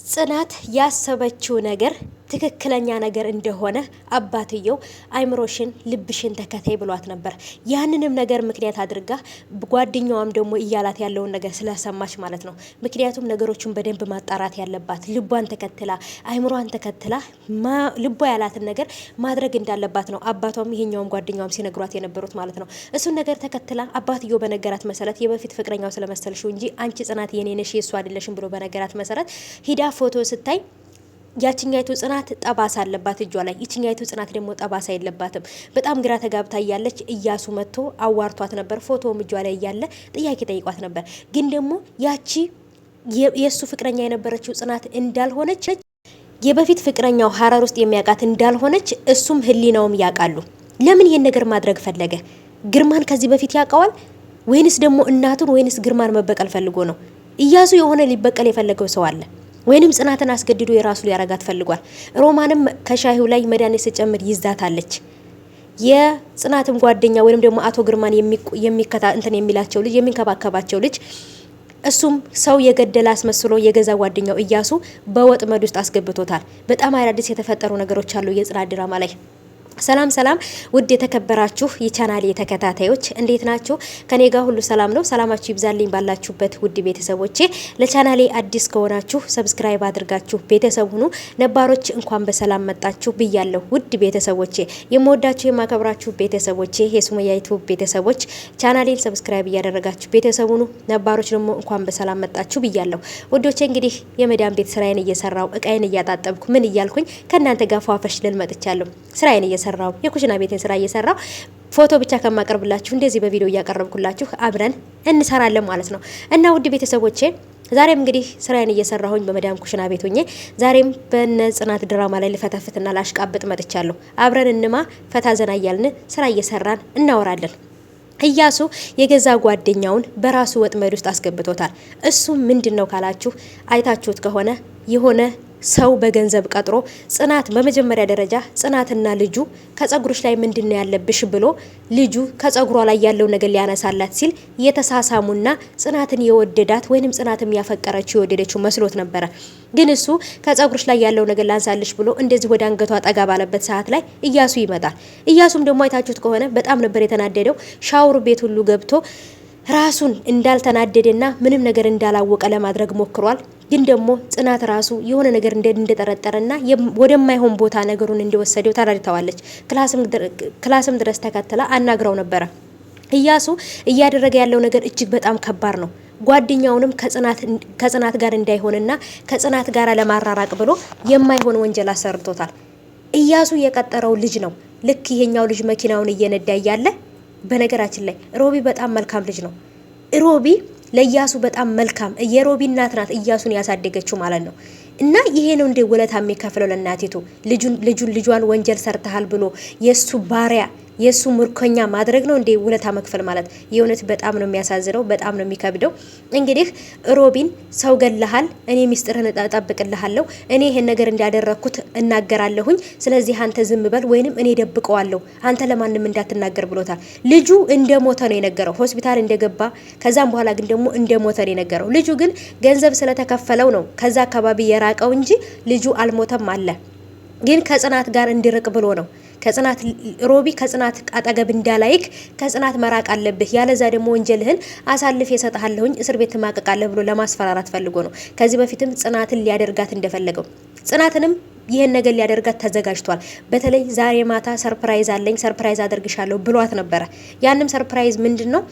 ጽናት ያሰበችው ነገር ትክክለኛ ነገር እንደሆነ አባትየው አይምሮሽን ልብሽን ተከታይ ብሏት ነበር። ያንንም ነገር ምክንያት አድርጋ ጓደኛዋም ደግሞ እያላት ያለውን ነገር ስለሰማች ማለት ነው። ምክንያቱም ነገሮችን በደንብ ማጣራት ያለባት ልቧን ተከትላ አይምሯን ተከትላ ልቧ ያላትን ነገር ማድረግ እንዳለባት ነው አባቷም ይሄኛውም ጓደኛዋም ሲነግሯት የነበሩት ማለት ነው። እሱን ነገር ተከትላ አባትየው በነገራት መሰረት የበፊት ፍቅረኛው ስለመሰልሽው እንጂ አንቺ ጽናት የኔ ነሽ የሱ አይደለሽም ብሎ በነገራት መሰረት ሂዳ ፎቶ ስታይ ያቺኛይቱ ጽናት ጠባሳ አለባት እጇ ላይ፣ ይቺኛይቱ ጽናት ደግሞ ጠባሳ የለባትም። በጣም ግራ ተጋብታ እያለች እያሱ መጥቶ አዋርቷት ነበር። ፎቶውም እጇ ላይ እያለ ጥያቄ ጠይቋት ነበር። ግን ደግሞ ያቺ የእሱ ፍቅረኛ የነበረችው ጽናት እንዳልሆነች የበፊት ፍቅረኛው ሀረር ውስጥ የሚያውቃት እንዳልሆነች እሱም ህሊናውም ያውቃሉ። ለምን ይሄን ነገር ማድረግ ፈለገ? ግርማን ከዚህ በፊት ያውቀዋል ወይንስ ደግሞ እናቱን ወይንስ ግርማን መበቀል ፈልጎ ነው? እያሱ የሆነ ሊበቀል የፈለገው ሰው አለ ወይንም ጽናትን አስገድዶ የራሱ ሊያረጋት ፈልጓል። ሮማንም ከሻሂው ላይ መድኃኒት ስጨምር ይዛታለች። የጽናትም ጓደኛ ወይንም ደግሞ አቶ ግርማን የሚከታ እንትን የሚላቸው ልጅ የሚንከባከባቸው ልጅ እሱም ሰው የገደለ አስመስሎ የገዛ ጓደኛው እያሱ በወጥመድ ውስጥ አስገብቶታል። በጣም አዳዲስ የተፈጠሩ ነገሮች አሉ የጽናት ድራማ ላይ። ሰላም ሰላም ውድ የተከበራችሁ የቻናሌ ተከታታዮች እንዴት ናችሁ? ከኔ ጋር ሁሉ ሰላም ነው። ሰላማችሁ ይብዛልኝ ባላችሁበት ውድ ቤተሰቦቼ። ለቻናሌ አዲስ ከሆናችሁ ሰብስክራይብ አድርጋችሁ ቤተሰብ ሁኑ። ነባሮች እንኳን በሰላም መጣችሁ ብያለሁ። ውድ ቤተሰቦቼ የምወዳችሁ የማከብራችሁ ቤተሰቦቼ የሱመያ ዩቲዩብ ቤተሰቦች ቻናሌን ሰብስክራይብ እያደረጋችሁ ቤተሰብ ሁኑ። ነባሮች ደግሞ እንኳን በሰላም መጣችሁ ብያለሁ። ውዶቼ እንግዲህ የመዳን ቤት ስራዬን እየሰራው እቃዬን እያጣጠብኩ ምን እያልኩኝ ከእናንተ ጋር ፏፈሽ ልል መጥቻለሁ። ስራዬን እየሰራው የኩሽና ቤቴን ስራ እየሰራው ፎቶ ብቻ ከማቀርብላችሁ እንደዚህ በቪዲዮ እያቀረብኩላችሁ አብረን እንሰራለን ማለት ነው። እና ውድ ቤተሰቦቼ ዛሬም እንግዲህ ስራዬን እየሰራሁኝ በመዳም ኩሽና ቤት ሆኜ ዛሬም በነ ጽናት ድራማ ላይ ልፈተፍትና ላሽቃብጥ መጥቻለሁ። አብረን እንማ ፈታ ዘና እያልን ስራ እየሰራን እናወራለን። እያሱ የገዛ ጓደኛውን በራሱ ወጥመድ ውስጥ አስገብቶታል። እሱ ምንድነው ካላችሁ አይታችሁት ከሆነ የሆነ ሰው በገንዘብ ቀጥሮ ጽናት በመጀመሪያ ደረጃ ጽናትና ልጁ ከጸጉርሽ ላይ ምንድነው ያለብሽ ብሎ ልጁ ከጸጉሯ ላይ ያለው ነገር ሊያነሳላት ሲል የተሳሳሙና ጽናትን የወደዳት ወይንም ጽናትም ያፈቀረችው የወደደችው መስሎት ነበረ። ግን እሱ ከጸጉርሽ ላይ ያለው ነገር ላንሳልሽ ብሎ እንደዚህ ወደ አንገቷ ጠጋ ባለበት ሰዓት ላይ እያሱ ይመጣል። እያሱም ደግሞ አይታችሁት ከሆነ በጣም ነበር የተናደደው። ሻወር ቤት ሁሉ ገብቶ ራሱን እንዳልተናደደና ምንም ነገር እንዳላወቀ ለማድረግ ሞክሯል። ግን ደግሞ ጽናት ራሱ የሆነ ነገር እንደጠረጠረና ወደማይሆን ቦታ ነገሩን እንደወሰደው ተረድተዋለች። ክላስም ድረስ ተከትላ አናግራው ነበረ። እያሱ እያደረገ ያለው ነገር እጅግ በጣም ከባድ ነው። ጓደኛውንም ከጽናት ጋር እንዳይሆንና ከጽናት ጋር ለማራራቅ ብሎ የማይሆን ወንጀል አሰርቶታል። እያሱ የቀጠረው ልጅ ነው። ልክ ይሄኛው ልጅ መኪናውን እየነዳ እያለ በነገራችን ላይ ሮቢ በጣም መልካም ልጅ ነው። ሮቢ ለእያሱ በጣም መልካም የሮቢ እናት ናት እያሱን ያሳደገችው ማለት ነው። እና ይሄ ነው እንደ ውለታ የሚከፍለው ለእናቲቱ ልጇን ወንጀል ሰርተሃል ብሎ የሱ ባሪያ የሱ ምርኮኛ ማድረግ ነው እንደ ውለታ መክፈል ማለት። የእውነት በጣም ነው የሚያሳዝነው፣ በጣም ነው የሚከብደው። እንግዲህ ሮቢን ሰው ገለሃል፣ እኔ ሚስጥርህን እጠብቅልሃለሁ፣ እኔ ይሄን ነገር እንዳደረኩት እናገራለሁኝ፣ ስለዚህ አንተ ዝም በል ወይንም እኔ ደብቀዋለሁ፣ አንተ ለማንም እንዳትናገር ብሎታል። ልጁ እንደሞተ ነው የነገረው፣ ሆስፒታል እንደገባ ከዛም በኋላ ግን ደግሞ እንደሞተ ነው የነገረው። ልጁ ግን ገንዘብ ስለተከፈለው ነው ከዛ አካባቢ የራቀው እንጂ ልጁ አልሞተም አለ። ግን ከጽናት ጋር እንዲርቅ ብሎ ነው። ሮቢ ከጽናት አጠገብ እንዳላይክ ከጽናት መራቅ አለብህ፣ ያለዛ ደግሞ ወንጀልህን አሳልፍ የሰጣለሁኝ እስር ቤት ማቀቃለህ ብሎ ለማስፈራራት ፈልጎ ነው። ከዚህ በፊትም ጽናትን ሊያደርጋት እንደፈለገው ጽናትንም ይሄን ነገር ሊያደርጋት ተዘጋጅቷል። በተለይ ዛሬ ማታ ሰርፕራይዝ አለኝ፣ ሰርፕራይዝ አደርግሻለሁ ብሏት ነበረ። ያንም ሰርፕራይዝ ምንድነው?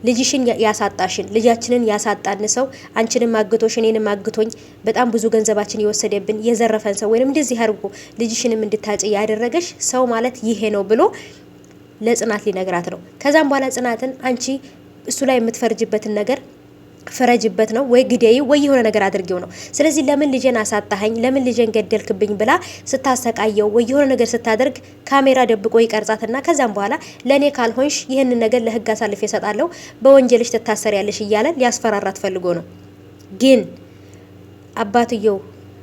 ልጅሽን ያሳጣሽን ልጃችንን ያሳጣን ሰው አንቺንም አግቶሽ እኔንም አግቶኝ በጣም ብዙ ገንዘባችን የወሰደብን የዘረፈን ሰው ወይንም እንደዚህ አድርጎ ልጅሽንም እንድታጭ ያደረገሽ ሰው ማለት ይሄ ነው ብሎ ለጽናት ሊነግራት ነው። ከዛም በኋላ ጽናትን አንቺ እሱ ላይ የምትፈርጅበትን ነገር ፈረጅበት ነው ወይ ግዴይ ወይ የሆነ ነገር አድርጌው ነው። ስለዚህ ለምን ልጄን አሳጣኸኝ፣ ለምን ልጄን ገደልክብኝ ብላ ስታሰቃየው ወይ የሆነ ነገር ስታደርግ ካሜራ ደብቆ ይቀርጻትና ከዛም በኋላ ለኔ ካልሆንሽ ይህን ነገር ለህግ አሳልፌ እሰጣለሁ፣ በወንጀልሽ ትታሰሪያለሽ እያለ ሊያስፈራራት ፈልጎ ነው። ግን አባትየው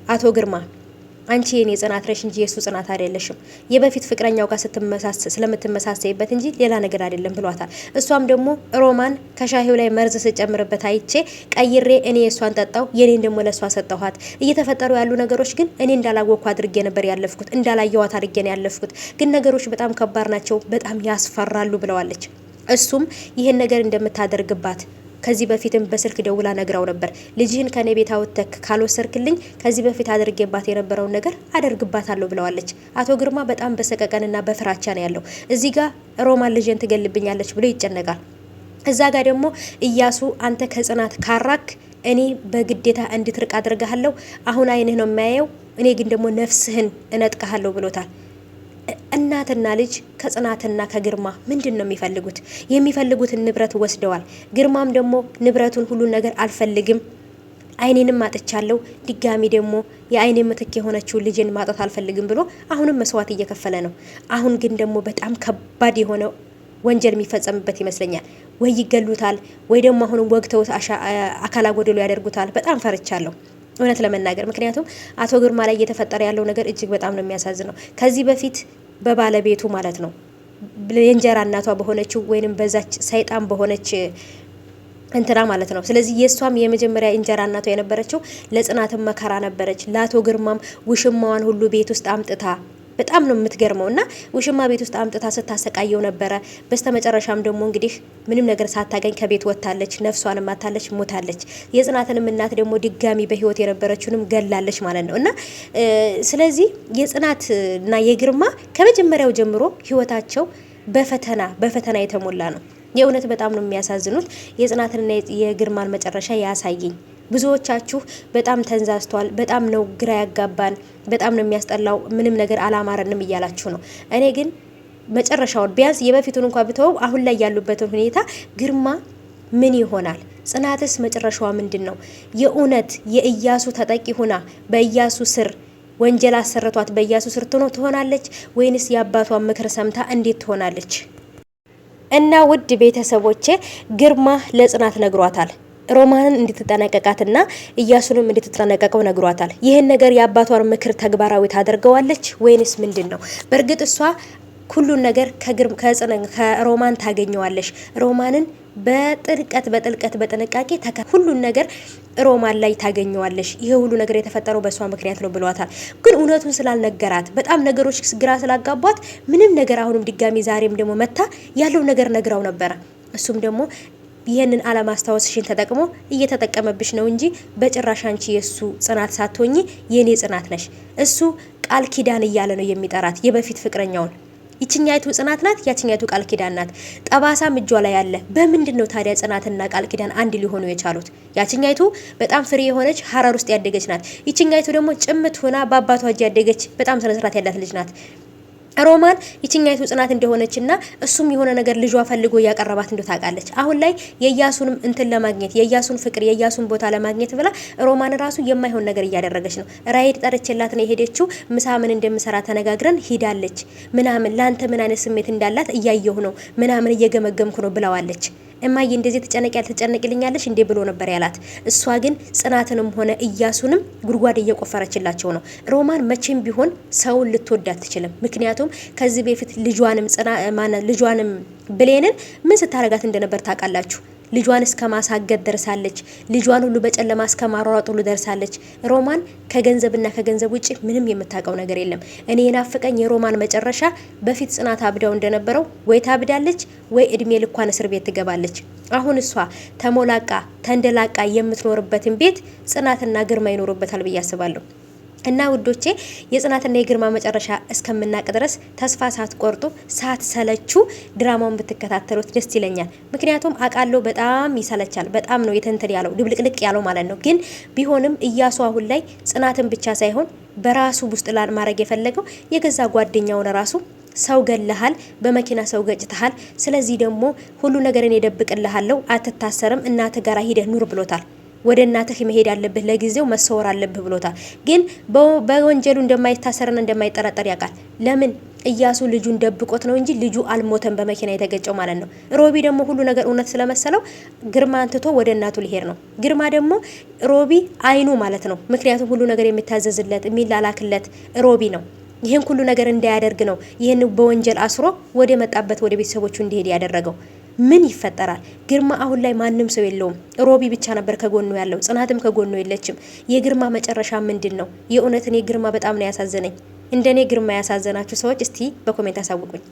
አቶ ግርማ አንቺ የኔ ጽናት ነሽ እንጂ የሱ ጽናት አይደለሽም። የበፊት ፍቅረኛው ጋር ስለምትመሳሰይበት እንጂ ሌላ ነገር አይደለም ብሏታል። እሷም ደግሞ ሮማን ከሻሂው ላይ መርዝ ስጨምርበት አይቼ ቀይሬ እኔ የሷን ጠጣው፣ የኔን ደግሞ ለሷ ሰጠኋት። እየተፈጠሩ ያሉ ነገሮች ግን እኔ እንዳላወቅኩ አድርጌ ነበር ያለፍኩት፣ እንዳላየዋት አድርጌ ነው ያለፍኩት። ግን ነገሮች በጣም ከባድ ናቸው፣ በጣም ያስፈራሉ ብለዋለች። እሱም ይህን ነገር እንደምታደርግባት ከዚህ በፊትም በስልክ ደውላ ነግራው ነበር። ልጅህን ከኔ ቤት አውጥተክ ካልወሰርክልኝ ከዚህ በፊት አድርጌባት የነበረውን ነገር አደርግባታለሁ ብለዋለች። አቶ ግርማ በጣም በሰቀቀንና በፍራቻ ነው ያለው። እዚህ ጋር ሮማን ልጅን ትገልብኛለች ብሎ ይጨነቃል። እዛ ጋር ደግሞ እያሱ አንተ ከጽናት ካራክ እኔ በግዴታ እንድትርቅ አድርጋለሁ። አሁን አይንህ ነው የሚያየው፣ እኔ ግን ደግሞ ነፍስህን እነጥቀሃለሁ ብሎታል። እናትና ልጅ ከጽናትና ከግርማ ምንድን ነው የሚፈልጉት? የሚፈልጉትን ንብረት ወስደዋል። ግርማም ደግሞ ንብረቱን ሁሉን ነገር አልፈልግም፣ አይኔንም ማጥቻለሁ፣ ድጋሚ ደግሞ የአይኔ ምትክ የሆነችው ልጅን ማጣት አልፈልግም ብሎ አሁንም መስዋዕት እየከፈለ ነው። አሁን ግን ደግሞ በጣም ከባድ የሆነ ወንጀል የሚፈጸምበት ይመስለኛል። ወይ ይገሉታል፣ ወይ ደግሞ አሁንም ወግተውት አካላ ጎደሎ ያደርጉታል። በጣም ፈርቻለሁ እውነት ለመናገር ምክንያቱም አቶ ግርማ ላይ እየተፈጠረ ያለው ነገር እጅግ በጣም ነው የሚያሳዝነው። ከዚህ በፊት በባለቤቱ ማለት ነው የእንጀራ እናቷ በሆነችው ወይንም በዛች ሰይጣን በሆነች እንትና ማለት ነው። ስለዚህ የሷም የመጀመሪያ እንጀራ እናቷ የነበረችው ለጽናትም መከራ ነበረች። ለአቶ ግርማም ውሽማዋን ሁሉ ቤት ውስጥ አምጥታ በጣም ነው የምትገርመው እና ውሽማ ቤት ውስጥ አምጥታ ስታሰቃየው ነበረ። በስተመጨረሻም ደግሞ እንግዲህ ምንም ነገር ሳታገኝ ከቤት ወጥታለች። ነፍሷንም አታለች፣ ሞታለች። የጽናትንም እናት ደግሞ ድጋሚ በህይወት የነበረችውንም ገላለች ማለት ነው እና ስለዚህ የጽናትና የግርማ ከመጀመሪያው ጀምሮ ህይወታቸው በፈተና የተሞላ ነው። የእውነት በጣም ነው የሚያሳዝኑት። የጽናትንና የግርማን መጨረሻ ያሳየኝ። ብዙዎቻችሁ በጣም ተንዛዝቷል፣ በጣም ነው ግራ ያጋባን፣ በጣም ነው የሚያስጠላው፣ ምንም ነገር አላማረንም እያላችሁ ነው። እኔ ግን መጨረሻውን ቢያንስ የበፊቱን እንኳን ብተው አሁን ላይ ያሉበትን ሁኔታ ግርማ ምን ይሆናል? ጽናትስ መጨረሻዋ ምንድን ነው? የእውነት የእያሱ ተጠቂ ሆና በእያሱ ስር ወንጀል አሰርቷት በእያሱ ስር ትሆናለች ወይንስ የአባቷን ምክር ሰምታ እንዴት ትሆናለች? እና ውድ ቤተሰቦቼ ግርማ ለጽናት ነግሯታል ሮማንን እንድትጠነቀቃትና እያሱንም እንድትጠነቀቀው ነግሯታል። ይህን ነገር የአባቷን ምክር ተግባራዊ ታደርገዋለች ወይንስ ምንድን ነው? በእርግጥ እሷ ሁሉን ነገር ከሮማን ታገኘዋለሽ። ሮማንን በጥልቀት በጥንቃቄ ሁሉን ነገር ሮማን ላይ ታገኘዋለሽ። ይሄ ሁሉ ነገር የተፈጠረው በእሷ ምክንያት ነው ብሏታል። ግን እውነቱን ስላልነገራት በጣም ነገሮች ግራ ስላጋቧት ምንም ነገር አሁንም ድጋሚ ዛሬም ደግሞ መታ ያለው ነገር ነግራው ነበረ። እሱም ደግሞ ይህንን አለማስታወስሽን ተጠቅሞ እየተጠቀመብሽ ነው እንጂ በጭራሽ አንቺ የሱ ጽናት ሳትሆኚ የኔ ጽናት ነሽ። እሱ ቃል ኪዳን እያለ ነው የሚጠራት የበፊት ፍቅረኛውን። ይችኛይቱ ጽናት ናት፣ ያችኛይቱ ቃል ኪዳን ናት። ጠባሳም እጇ ላይ ያለ። በምንድን ነው ታዲያ ጽናትና ቃል ኪዳን አንድ ሊሆኑ የቻሉት? ያችኛይቱ በጣም ፍሬ የሆነች ሀረር ውስጥ ያደገች ናት። ይችኛይቱ ደግሞ ጭምት ሆና በአባቷ እጅ ያደገች በጣም ስነ ስርዓት ያላት ልጅ ናት። ሮማን ይችኛይቱ ጽናት እንደሆነችና እሱም የሆነ ነገር ልጇ ፈልጎ ያቀረባት እንደው ታውቃለች። አሁን ላይ የያሱንም እንትን ለማግኘት የያሱን ፍቅር የያሱን ቦታ ለማግኘት ብላ ሮማን ራሱ የማይሆን ነገር እያደረገች ነው። ራይድ ጠርችላት ነው የሄደችው። ምሳ ምን እንደምሰራ ተነጋግረን ሂዳለች። ምናምን ላንተ ምን አይነት ስሜት እንዳላት እያየሁ ነው ምናምን እየገመገምኩ ነው ብለዋለች። እማዬ እንደዚህ ትጨነቅልኛለሽ እንዴ ብሎ ነበር ያላት። እሷ ግን ጽናትንም ሆነ እያሱንም ጉድጓድ እየቆፈረችላቸው ነው። ሮማን መቼም ቢሆን ሰውን ልትወድ አትችልም። ምክንያቱም ከዚህ በፊት ልጇንም ብሌንን ምን ስታረጋት እንደነበር ታውቃላችሁ። ልጇን እስከ ማሳገድ ደርሳለች። ልጇን ሁሉ በጨለማ እስከ ማሯሯጥ ሁሉ ደርሳለች። ሮማን ከገንዘብና ከገንዘብ ውጪ ምንም የምታውቀው ነገር የለም። እኔ የናፈቀኝ የሮማን መጨረሻ በፊት ጽናት አብዳው እንደነበረው ወይ ታብዳለች ወይ እድሜ ልኳን እስር ቤት ትገባለች። አሁን እሷ ተሞላቃ ተንደላቃ የምትኖርበትን ቤት ጽናትና ግርማ ይኖሩበታል ብዬ አስባለሁ። እና ውዶቼ የጽናትና የግርማ መጨረሻ እስከምናቅ ድረስ ተስፋ ሳትቆርጡ ሳትሰለቹ ድራማውን ብትከታተሉት ደስ ይለኛል። ምክንያቱም አቃለው በጣም ይሰለቻል። በጣም ነው የተንተል ያለው ድብልቅልቅ ያለው ማለት ነው። ግን ቢሆንም እያሱ አሁን ላይ ጽናትን ብቻ ሳይሆን በራሱ ውስጥ ማድረግ የፈለገው የገዛ ጓደኛውን ራሱ ሰው ገለሃል፣ በመኪና ሰው ገጭተሃል። ስለዚህ ደግሞ ሁሉ ነገር እኔ ደብቅልሃለሁ፣ አትታሰርም፣ እናት ጋር ሂደህ ኑር ብሎታል። ወደ እናትህ መሄድ አለብህ፣ ለጊዜው መሰወር አለብህ ብሎታል። ግን በወንጀሉ እንደማይታሰርና እንደማይጠረጠር ያውቃል። ለምን እያሱ ልጁን ደብቆት ነው እንጂ ልጁ አልሞተም በመኪና የተገጨው ማለት ነው። ሮቢ ደግሞ ሁሉ ነገር እውነት ስለመሰለው ግርማ አንትቶ ወደ እናቱ ሊሄድ ነው። ግርማ ደግሞ ሮቢ አይኑ ማለት ነው። ምክንያቱም ሁሉ ነገር የሚታዘዝለት የሚላላክለት ሮቢ ነው። ይህን ሁሉ ነገር እንዳያደርግ ነው ይህን በወንጀል አስሮ ወደ መጣበት ወደ ቤተሰቦቹ እንዲሄድ ያደረገው። ምን ይፈጠራል? ግርማ አሁን ላይ ማንም ሰው የለውም። ሮቢ ብቻ ነበር ከጎኑ ያለው። ጽናትም ከጎኑ የለችም። የግርማ መጨረሻ ምንድን ነው? የእውነት እኔ ግርማ በጣም ነው ያሳዘነኝ። እንደኔ ግርማ ያሳዘናችሁ ሰዎች እስቲ በኮሜንት አሳውቁኝ።